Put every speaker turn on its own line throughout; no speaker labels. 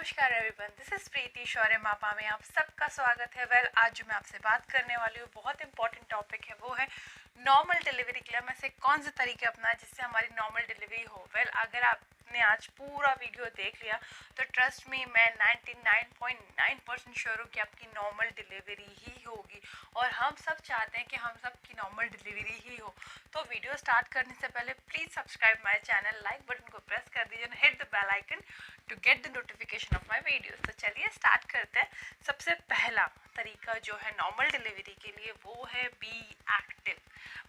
नमस्कार everyone, this is प्रीति शौर्य मापा में आप सबका स्वागत है। आज जो मैं आपसे बात करने वाली हूँ बहुत इंपॉर्टेंट टॉपिक है, वो है नॉर्मल डिलीवरी के लिए हम ऐसे कौन से तरीके अपनाएं जिससे हमारी नॉर्मल डिलीवरी हो। अगर आपने आज पूरा वीडियो देख लिया तो ट्रस्ट मी, मैं 99.9% श्योर हूँ कि आपकी नॉर्मल डिलीवरी ही होगी और हम सब चाहते हैं कि हम सब की नॉर्मल डिलीवरी ही हो। तो वीडियो स्टार्ट करने से पहले please subscribe my channel, like button को प्रेस कर दीजिए, hit the bell icon to get the notification of my videos. तो चलिए स्टार्ट करते हैं। सबसे पहला तरीका जो है नॉर्मल डिलीवरी के लिए वो है बी एक्टिव।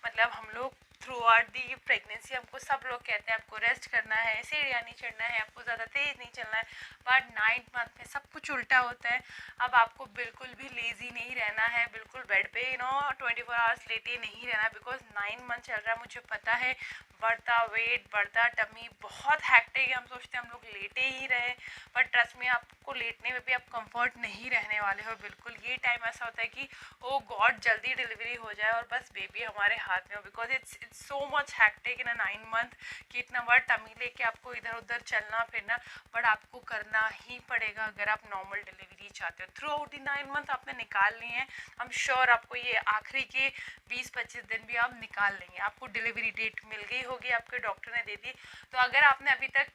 मतलब हम लोग थ्रू आउट दी प्रेगनेंसी हमको सब लोग कहते हैं आपको रेस्ट करना है, सीढ़ियाँ नहीं चढ़ना है, आपको ज़्यादा तेज़ नहीं चलना है, बट 9 मंथ में सब कुछ उल्टा होता है। अब आपको बिल्कुल भी लेज़ी नहीं रहना है, बिल्कुल बेड पे 24 आवर्स लेटे नहीं रहना, बिकॉज 9 मंथ चल रहा है। मुझे पता है बढ़ता वेट, बढ़ता टमी बहुत हैक्टिक है। हम सोचते हैं हम लोग लेटे ही रहे, बट ट्रस्ट में आपको लेटने में भी आप कंफर्ट नहीं रहने वाले हो बिल्कुल। ये टाइम ऐसा होता है कि ओ गॉड जल्दी डिलीवरी हो जाए और बस बेबी हमारे हाथ में हो, because it's so much hectic in 9 month कि इतना बड़ा टमी लेके आपको इधर उधर चलना फिरना, बट आपको करना ही पड़ेगा अगर आप नॉर्मल डिलीवरी चाहते हो। थ्रू आउट दी 9 मंथ आपने निकाल लिए हैं, आई एम श्योर आपको ये आखिरी के 20-25 दिन भी आप निकाल लेंगे। आपको डिलीवरी डेट मिल गई होगी, आपके डॉक्टर ने दे दी। तो अगर आपने अभी तक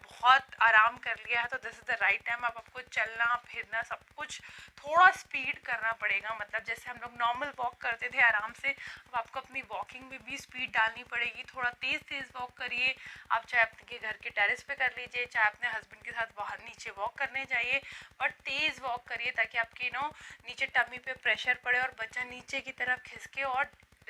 बहुत आराम कर लिया है तो this is the right time. आपको चलना फिरना सब कुछ थोड़ा स्पीड करना पड़ेगा। मतलब जैसे हम लोग नॉर्मल वॉक करते थे आराम से, अब आपको अपनी वॉकिंग में भी स्पीड डालनी पड़ेगी। थोड़ा तेज़ तेज़ वॉक करिए। आप चाहे अपने घर के टेरेस पे कर लीजिए, चाहे अपने हस्बैंड के साथ बाहर नीचे वॉक करने जाइए, बट तेज़ वॉक करिए ताकि आपकी नीचे टमी पे प्रेशर पड़े और बच्चा नीचे की तरफ खिसके और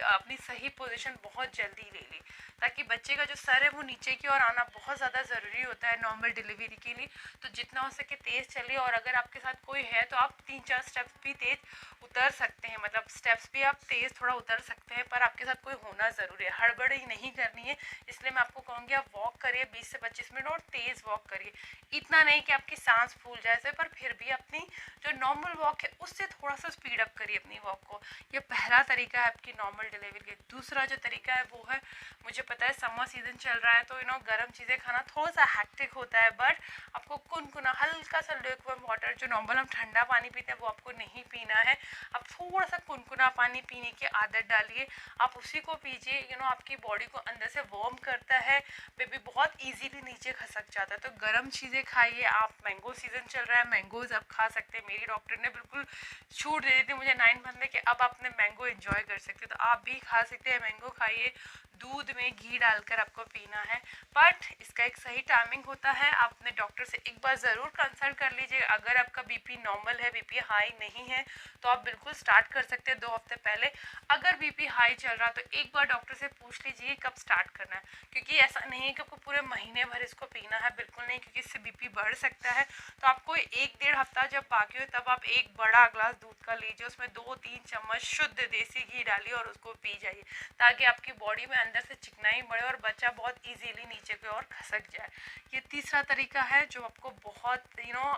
अपनी सही पोजीशन बहुत जल्दी ले ली, ताकि बच्चे का जो सर है वो नीचे की ओर आना बहुत ज़्यादा ज़रूरी होता है नॉर्मल डिलीवरी के लिए। तो जितना हो सके तेज़ चलिए, और अगर आपके साथ कोई है तो आप 3-4 स्टेप्स भी तेज़ उतर सकते हैं। मतलब स्टेप्स भी आप तेज़ थोड़ा उतर सकते हैं, पर आपके साथ कोई होना ज़रूरी है, हड़बड़ी नहीं करनी है। इसलिए मैं आपको कहूँगी आप वॉक करिए 20 से 25 मिनट और तेज़ वॉक करिए। इतना नहीं कि आपकी सांस फूल जाए, पर फिर भी अपनी जो नॉर्मल वॉक है उससे थोड़ा सा स्पीड अप करिए अपनी वॉक को। ये पहला तरीका है आपकी नॉर्मल डिलीवरी के। दूसरा जो तरीका है वो है, मुझे पता है समर सीजन चल रहा है तो गर्म चीज़ें खाना थोड़ा सा हैक्टिक होता है, बट आपको कुनकुना हल्का सा ल्यूकवार्म वाटर, जो नॉर्मल हम ठंडा पानी पीते हैं वो आपको नहीं पीना है। आप थोड़ा सा कुनकुना पानी पीने की आदत डालिए, आप उसी को पीजिए। आपकी बॉडी को अंदर से वार्म करता है। बेबी बहुत ईजीली नीचे खसक जाता है। तो गर्म चीज़ें खाइए आप। मैंगो सीजन चल रहा है, मैंगोज आप खा सकते हैं। मेरी डॉक्टर ने बिल्कुल छूट दे दी थी मुझे 9 मंथ में कि अब आपने मैंगो एंजॉय कर सकते हो, तो आप भी खा सकते हैं। मैंगो खाइए, दूध में घी डालकर आपको पीना है, बट इसका एक सही टाइमिंग होता है। आप अपने डॉक्टर से एक बार ज़रूर कंसल्ट कर लीजिए। अगर आपका बीपी नॉर्मल है, बीपी हाई नहीं है, तो आप बिल्कुल स्टार्ट कर सकते हैं 2 हफ्ते पहले। अगर बीपी हाई चल रहा तो एक बार डॉक्टर से पूछ लीजिए कब स्टार्ट करना है, क्योंकि ऐसा नहीं है कि आपको पूरे महीने भर इसको पीना है, बिल्कुल नहीं, क्योंकि इससे बीपी बढ़ सकता है। तो आपको 1-1.5 हफ्ता जब बाकी हो तब आप एक बड़ा ग्लास दूध का लीजिए, उसमें 2-3 चम्मच शुद्ध देसी घी डालिए और उसको पी जाइए, ताकि आपकी बॉडी में अंदर से चिकनाई बढ़े और बच्चा बहुत इजीली नीचे की ओर खसक जाए। ये तीसरा तरीका है जो आपको बहुत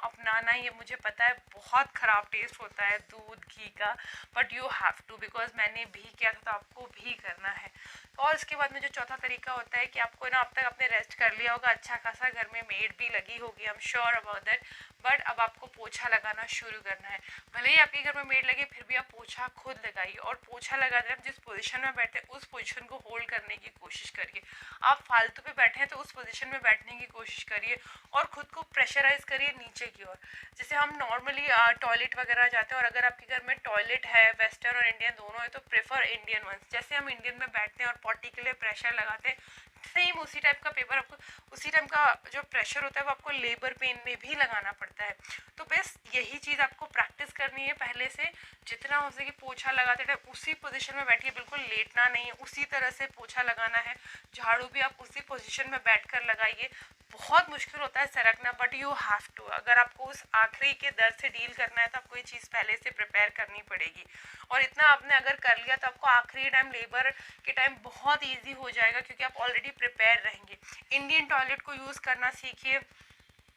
अपनाना ही है। मुझे पता है बहुत ख़राब टेस्ट होता है दूध घी का, but you have to, because मैंने भी किया था तो आपको भी करना है। और इसके बाद में जो चौथा तरीका होता है कि आपको अब तक आपने रेस्ट कर लिया होगा अच्छा खासा, घर में मेड भी लगी होगी, I am sure about that, but अब आपको पोछा लगाना शुरू करना है। भले ही आपके घर में मेड लगे फिर भी आप पोछा खुद लगाइए, और पोछा लगाते आप जिस पोजीशन में बैठे उस पोजीशन को होल्ड करने की कोशिश करिए। आप फालतू पे बैठे हैं तो उस पोजीशन में बैठने की कोशिश करिए और खुद को प्रेशराइज करिए नीचे की ओर। जैसे हम नॉर्मली टॉयलेट वगैरह जाते हैं, और अगर आपके घर में टॉयलेट है वेस्टर्न और इंडियन दोनों है तो प्रेफर इंडियन वंस। जैसे हम इंडियन में बैठते हैं और पॉटी के लिए प्रेशर लगाते हैं, सेम उसी टाइप का पेपर आपको, उसी टाइप का जो प्रेशर होता है वो आपको लेबर पेन में भी लगाना पड़ता है। तो बस यही चीज़ आपको प्रैक्टिस करनी है पहले से। जितना हो सके पोछा लगाते टाइम उसी पोजीशन में बैठिए, बिल्कुल लेटना नहीं है, उसी तरह से पोछा लगाना है। झाड़ू भी आप उसी पोजीशन में बैठकर लगाइए। बहुत मुश्किल होता है सरकना, बट यू हैव टू। अगर आपको उस आखिरी के दर्द से डील करना है तो आपको ये चीज़ पहले से प्रिपेयर करनी पड़ेगी, और इतना आपने अगर कर लिया तो आपको आखिरी टाइम लेबर के टाइम बहुत ईजी हो जाएगा, क्योंकि आप ऑलरेडी प्रिपेयर रहेंगे। इंडियन टॉयलेट को यूज़ करना सीखिए,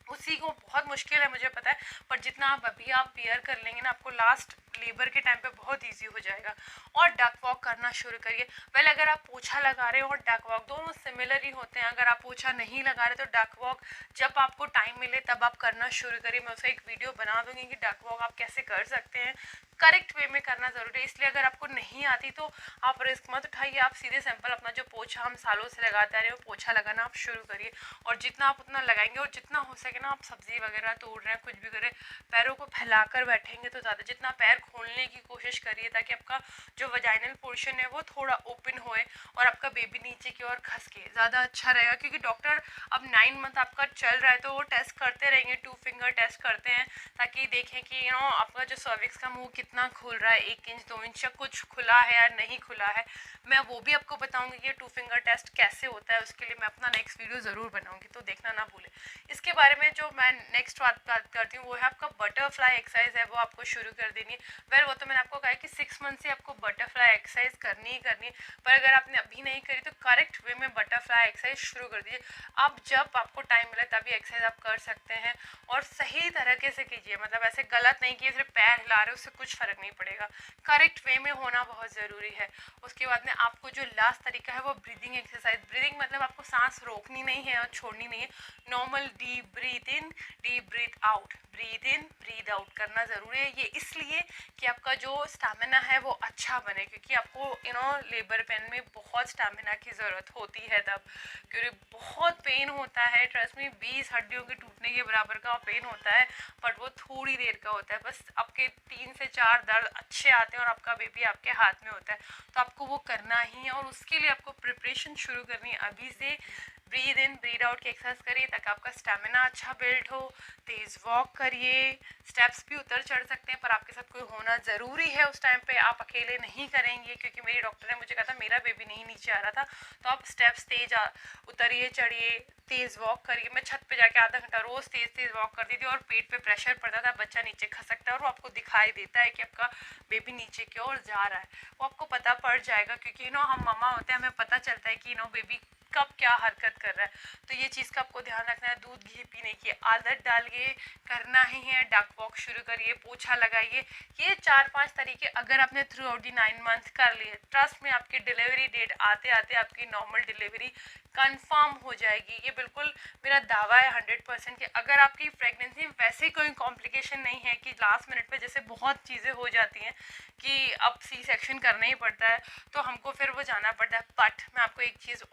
उसी को बहुत मुश्किल है मुझे पता है, पर जितना आप अभी आप बियर कर लेंगे ना, आपको लास्ट लेबर के टाइम पे बहुत ईजी हो जाएगा। और डक वॉक करना शुरू करिए। वेल अगर आप पोछा लगा रहे हो और डक वॉक दोनों सिमिलर ही होते हैं। अगर आप पोछा नहीं लगा रहे तो डक वॉक जब आपको टाइम मिले तब आप करना शुरू करिए। मैं उसका एक वीडियो बना दूंगी कि डक वॉक आप कैसे कर सकते हैं। करेक्ट वे में करना ज़रूरी है, इसलिए अगर आपको नहीं आती तो आप रिस्क मत उठाइए। आप सीधे सिंपल अपना जो पोछा हम सालों से लगाते आ रहे हो पोछा लगाना आप शुरू करिए। और जितना आप उतना लगाएंगे और जितना हो सके ना आप सब्जी वगैरह तोड़ रहे हैं कुछ भी करें पैरों को फैलाकर बैठेंगे तो ज़्यादा, जितना पैर खोलने की कोशिश करिए ताकि आपका जो वजाइनल पोर्शन है वो थोड़ा ओपन होए और आपका बेबी नीचे की ओर खस के ज़्यादा अच्छा रहेगा। क्योंकि डॉक्टर अब 9 मंथ आपका चल रहा है तो वो टेस्ट करते रहेंगे, 2 फिंगर टेस्ट करते हैं ताकि देखें कि आपका जो सर्विक्स का मुंह कितना खुल रहा है, 1 इंच 2 इंच या कुछ खुला है या नहीं खुला है। मैं वो भी आपको बताऊंगी कि 2 फिंगर टेस्ट कैसे होता है, उसके लिए मैं अपना नेक्स्ट वीडियो ज़रूर बनाऊंगी, तो देखना ना भूलें। इसके बारे में जो मैं नेक्स्ट बात करती हूँ वो है आपका बटरफ्लाई एक्सरसाइज है, वो आपको शुरू कर देनी है। वेल वो तो मैंने आपको कहा कि 6 मंथ से आपको बटरफ्लाई एक्सरसाइज करनी ही करनी है, पर अगर आपने अभी नहीं करी तो करेक्ट वे में बटरफ्लाई एक्सरसाइज शुरू कर दीजिए। आप जब आपको टाइम मिले तभी एक्सरसाइज आप कर सकते हैं और सही तरीके से कीजिए। मतलब ऐसे गलत नहीं किए सिर्फ पैर हिला रहे हो उससे कुछ फ़र्क नहीं पड़ेगा, करेक्ट वे में होना बहुत ज़रूरी है। उसके बाद में आपको जो लास्ट तरीका है वो ब्रीदिंग एक्सरसाइज। ब्रीदिंग मतलब आपको सांस रोकनी नहीं है और छोड़नी नहीं है, normal deep breath in deep breath out, breath in breath out करना ज़रूरी है। ये इसलिए कि आपका जो स्टैमिना है वो अच्छा बने, क्योंकि आपको लेबर पेन में बहुत स्टैमिना की ज़रूरत होती है तब, क्योंकि बहुत पेन होता है। ट्रस्ट में 20 हड्डियों के टूटने के बराबर का पेन होता है, बट वो थोड़ी देर का होता है। बस आपके 3 से 4 दर्द अच्छे आते हैं और आपका बेबी आपके हाथ में होता है, तो आपको वो करना ही है। और उसके लिए आपको प्रिपरेशन शुरू करनी है अभी से। ब्रीद इन ब्रीद आउट की एक्सरसाइज करिए ताकि आपका स्टेमिना अच्छा बिल्ड हो। तेज़ वॉक करिए, स्टेप्स भी उतर चढ़ सकते हैं पर आपके साथ कोई होना ज़रूरी है उस टाइम पे, आप अकेले नहीं करेंगे। क्योंकि मेरी डॉक्टर ने मुझे कहा था मेरा बेबी नहीं नीचे आ रहा था, तो आप स्टेप्स तेज उतरिए चढ़िए, तेज़ वॉक करिए। मैं छत पे जाके आधा घंटा रोज़ तेज़ तेज़ वॉक करती थी और पेट पे प्रेशर पड़ता था, बच्चा नीचे खसकता है और वो आपको दिखाई देता है कि आपका बेबी नीचे की ओर जा रहा है, वो आपको पता पड़ जाएगा। क्योंकि हम मामा होते हैं, हमें पता चलता है कि बेबी कब क्या हरकत कर रहा है। तो ये चीज़ का आपको ध्यान रखना है। दूध घी पीने की आदत डालिए, करना ही है। डक वॉक शुरू करिए, पोछा लगाइए। ये 4-5 तरीके अगर आपने थ्रू आउट दी 9 मंथ कर लिए, ट्रस्ट में आपकी डिलीवरी डेट आते आते आपकी नॉर्मल डिलीवरी कंफर्म हो जाएगी। ये बिल्कुल मेरा दावा है 100% कि अगर आपकी प्रेगनेंसी में वैसे कोई कॉम्प्लिकेशन नहीं है कि लास्ट मिनट पे जैसे बहुत चीज़ें हो जाती हैं कि अब सी सेक्शन करना ही पड़ता है तो हमको फिर वो जाना पड़ता है। बट मैं आपको एक चीज़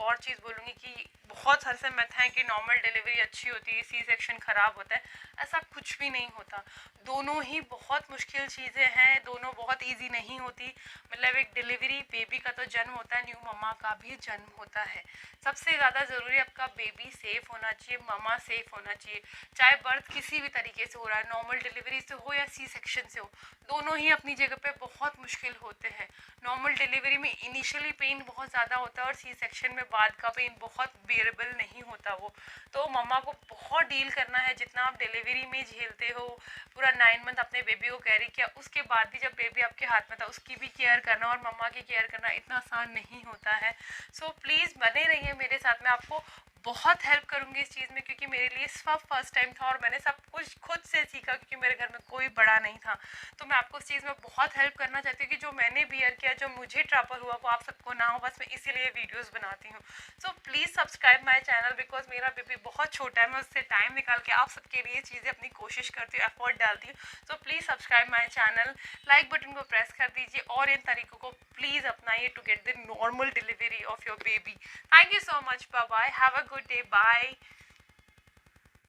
बोलूँगी कि बहुत सारे मिथ हैं कि नॉर्मल डिलीवरी अच्छी होती है, सी सेक्शन ख़राब होता है। ऐसा कुछ भी नहीं होता, दोनों ही बहुत मुश्किल चीज़ें हैं, दोनों बहुत इजी नहीं होती। मतलब एक डिलीवरी बेबी का तो जन्म होता है, न्यू मम्मा का भी जन्म होता है। सबसे ज़्यादा ज़रूरी आपका बेबी सेफ़ होना चाहिए, मम्मा सेफ़ होना चाहिए। चाहे बर्थ किसी भी तरीके से हो रहा है, नॉर्मल डिलीवरी से हो या सी सेक्शन से हो, दोनों ही अपनी जगह पे बहुत मुश्किल होते हैं। नॉर्मल डिलीवरी में इनिशियली पेन बहुत ज़्यादा होता है और सी सेक्शन में बाद का पेन बहुत बेरेबल नहीं होता वो। तो मम्मा को बहुत डील करना है, जितना आप डिलीवरी में झेलते हो। पूरा 9 मंथ अपने बेबी को कैरी किया, उसके बाद भी जब बेबी आपके हाथ में था उसकी भी केयर करना और मम्मा की केयर करना इतना आसान नहीं होता है। सो प्लीज़ बने रहिए मेरे साथ, मैं आपको बहुत हेल्प करूँगी इस चीज़ में, क्योंकि मेरे लिए सब फर्स्ट टाइम था और मैंने सब कुछ खुद से सीखा क्योंकि मेरे घर में कोई बड़ा नहीं था। तो मैं आपको इस चीज़ में बहुत हेल्प करना चाहती हूँ कि जो मैंने बियर किया, जो मुझे ट्रबल हुआ वो आप सबको ना हो, बस मैं इसीलिए वीडियोस बनाती हूँ। So please subscribe my channel, because मेरा बेबी बहुत छोटा है, मैं उससे टाइम निकाल के आप सबके लिए चीज़ें अपनी कोशिश करती हूँ, एफर्ट डालती हूँ। So please subscribe my channel, like button को प्रेस कर दीजिए और इन तरीकों को प्लीज़ अपनाइए to get the normal delivery of your baby. Thank you so much, bye bye, have a good day, bye.